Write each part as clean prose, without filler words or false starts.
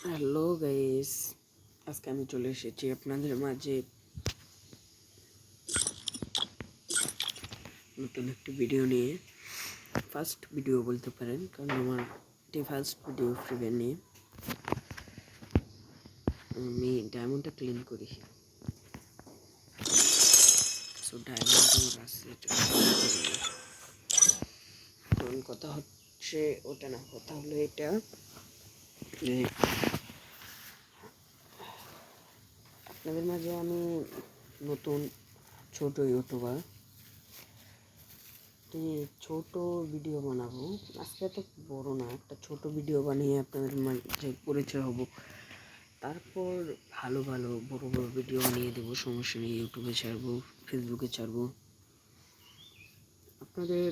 Hello guys, আজকে আমি চলে এসেছি আপনাদের মাঝে নতুন একটি ভিডিও নিয়ে। ফার্স্ট ভিডিও বলতে পারেন, কারণ আমার এটি ফার্স্ট ভিডিও ফ্রি নিয়ে আমি ডায়মন্ডটা ক্লিন করি। সো ডায়মন্ড আছে, কোন কথা হচ্ছে ওটা না, কথা হলো এটা যে আপনাদের মাঝে আমি নতুন ছোট ইউটিউবার ছোট ভিডিও বানাবো। আজকে তো বড় না, একটা ছোট ভিডিও বানিয়ে আপনাদের মাঝে পরিচয় হব। তারপর ভালো ভালো বড় বড় ভিডিও বানিয়ে দেবো, সমস্যা নেই। ইউটিউবে ছাড়বো, ফেসবুকে ছাড়বো। আপনাদের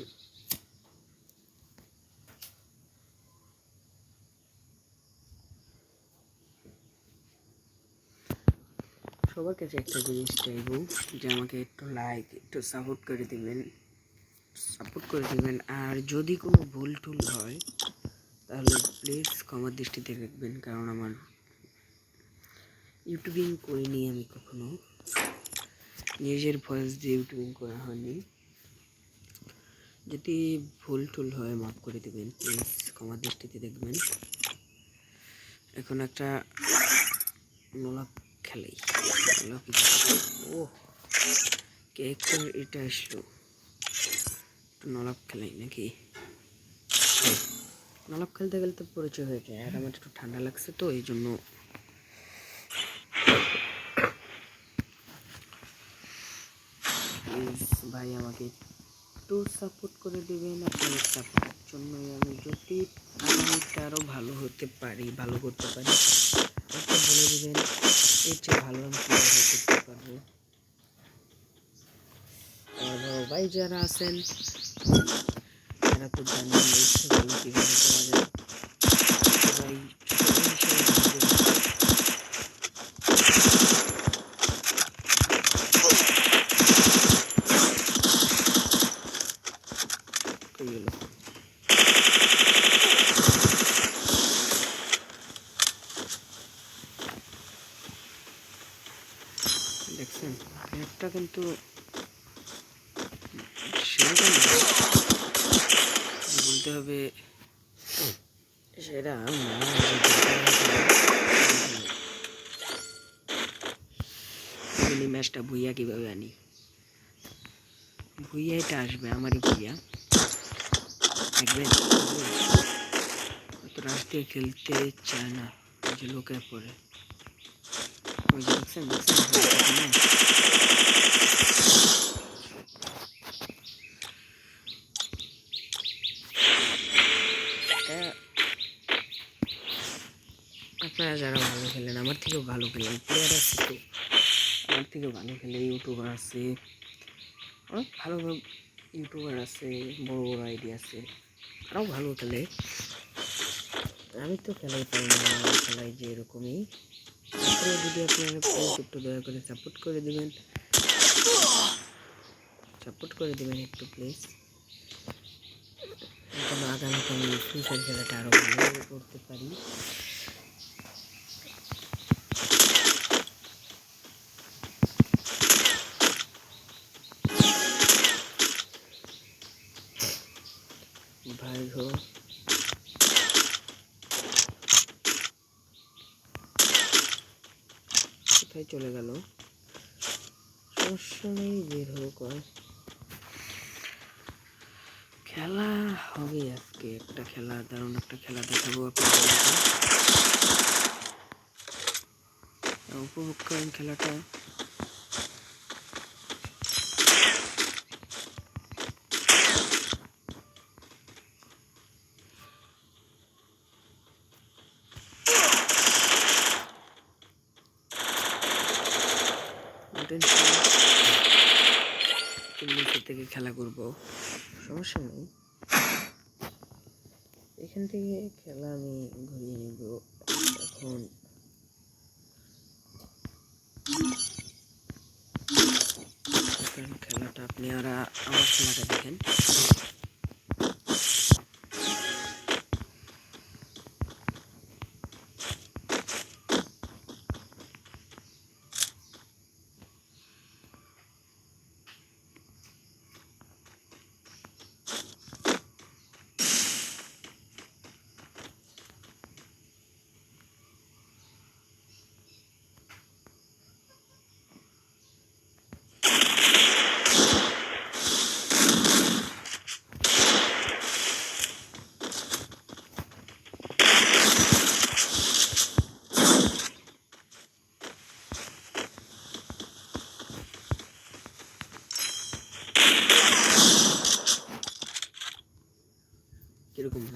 সবার কাছে একটা জিনিস চাইবো যে আমাকে একটু লাইক, একটু সাপোর্ট করে দিবেন। আর যদি কোনো ভুল টুল হয় তাহলে প্লিজ ক্ষমার দৃষ্টিতে রাখবেন, কারণ আমার ইউটিউবিং করিনি আমি কখনো, নিজের ভয়েস দিয়ে ইউটিউবিং করা হয়নি। যদি ভুল টুল হয় মাফ করে দেবেন প্লিজ, ক্ষমার দৃষ্টিতে দেখবেন। এখন একটা নলাপ খেলাই, ও কেক এটা আসলো, একটু নলাপ খেলাই নাকি? নলাপ খেলতে খেলতে পরিচয় হয়ে যায়। আর আমার একটু ঠান্ডা লাগছে তো এই জন্য প্লিজ ভাই আমাকে একটু সাপোর্ট করে দেবেন। আপনাদের সাপোর্টের জন্যই আমি যদি আগামীতে আরও ভালো হতে পারি, ভালো করতে পারি, একটা বলে দেবেন এর চেয়ে ভালো আমি কীভাবে করতে পারবো। আমার বড় ভাই যারা আছেন তারা তো জানেন এর চেয়ে ভালো কীভাবে করা যায়। সবাই দেখছেন একটা কিন্তু সেরকম বলতে হবে, সেটা মিনি ম্যাচটা ভুইয়া কীভাবে আনি, ভুইয়া এটা আসবে আমারই ভুইয়া দেখবেন। তো রাশ দিয়ে খেলতে চায় না, যে লোকের পরে ওই যে দেখছেন আপনারা যারা ভালো খেলেন, আমার থেকেও ভালো খেলেন, প্লেয়ার আছে তো আমার থেকেও ভালো খেলে, ইউটিউবার আছে, অনেক ভালো ইউটিউবার আছে, বড় বড় আইডি আছে, আরও ভালো খেলে। আমি তো খেলাই পারি না, খেলাই যে এরকমই। তারপরে যদি আপনারা প্লিজ একটু দয়া করে সাপোর্ট করে দেবেন একটু প্লিজ, যেন আগামীতে আমি ফ্রি ফায়ার খেলাটা আরও ভালো করতে পারি। ভাই হো কোথায় চলে গেল, সমস্যা নেই, বের হোক। খেলা হবে আজকে, একটা খেলা, দারুণ একটা খেলা দেখাবো আপনাদেরকে, উপভোগ করেন খেলাটা। নিচে থেকে খেলা করবো, সমস্যা নেই। এখান থেকে খেলা আমি ঘুরিয়ে নেব। এখন খেলাটা আপনারা আমার খেলাটা দেখেন।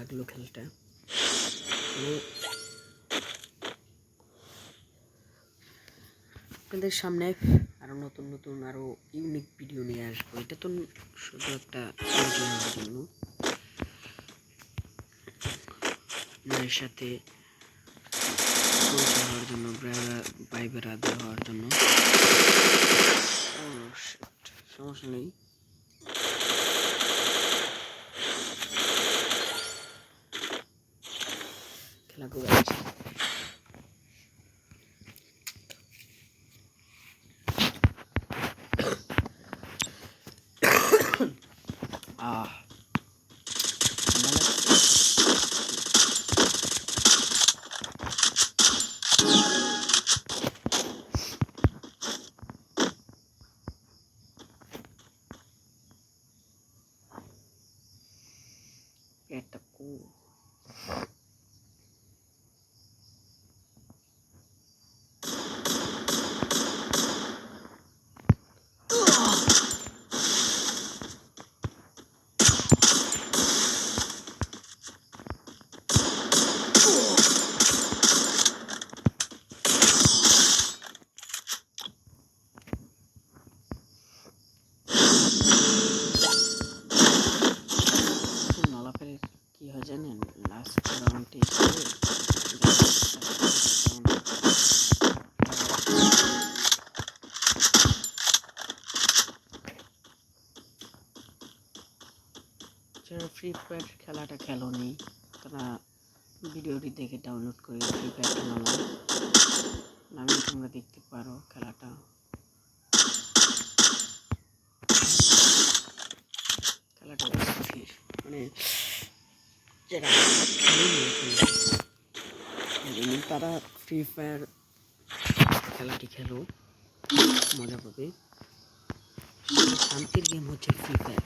লাগলো খেলাটা। মানে আপনাদের সামনে আরও নতুন নতুন আরও ইউনিক ভিডিও নিয়ে আসবো। এটা তো শুধু একটা পরিচয় হওয়ার জন্য, মায়ের সাথে পরিচয় হওয়ার জন্য, ভাই বেড়াদের হওয়ার জন্য। সমস্যা নেই। খেলা করে আছে। ঠান্ডা লাগছে। পেটটা খুব নলাপের কি হয় জানেন, লাস্ট রাউন্ডে যারা ফ্রি ফায়ার খেলাটা খেলোনি তারা ভিডিওটি দেখে ডাউনলোড করে ফ্রি ফায়ারটা নামাও, নামিয়ে তোমরা দেখতে পারো খেলাটা। খেলাটা মানে যারা খেলেনি তারা ফ্রি ফায়ার খেলাটি খেলো, মজা পাবে। শান্তির গেম হচ্ছে ফ্রি ফায়ার।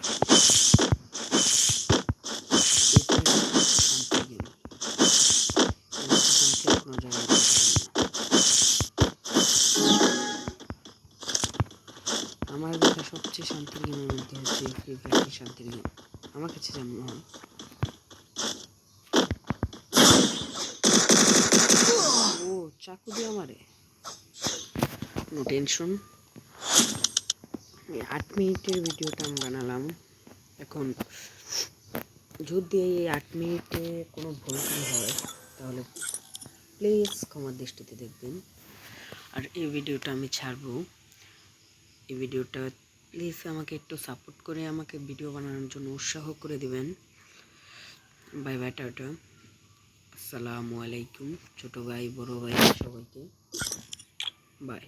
শান্তির গেম, শান্তির কোনো জায়গায় না। আমার দেখা সবচেয়ে শান্তির গেমের মধ্যে হচ্ছে ফ্রি ফায়ার শান্তির গেম আমার কাছে যেমন হয়। ও চাকু দিয়ে আমারে, নো টেনশন। 8 মিনিটের ভিডিওটা আমি বানালাম। এখন যদি এই 8 মিনিটে কোনো ভুল হয় তাহলে প্লিজ ক্ষমার দৃষ্টিতে দেখবেন। আর এই ভিডিওটা আমি ছাড়বো, এই ভিডিওটা প্লিজ আমাকে একটু সাপোর্ট করে আমাকে ভিডিও বানানোর জন্য উৎসাহ করে দিবেন। বাই বাই, টাটা, আসসালামু আলাইকুম। ছোটো ভাই বড়ো ভাই সবাইকে বাই।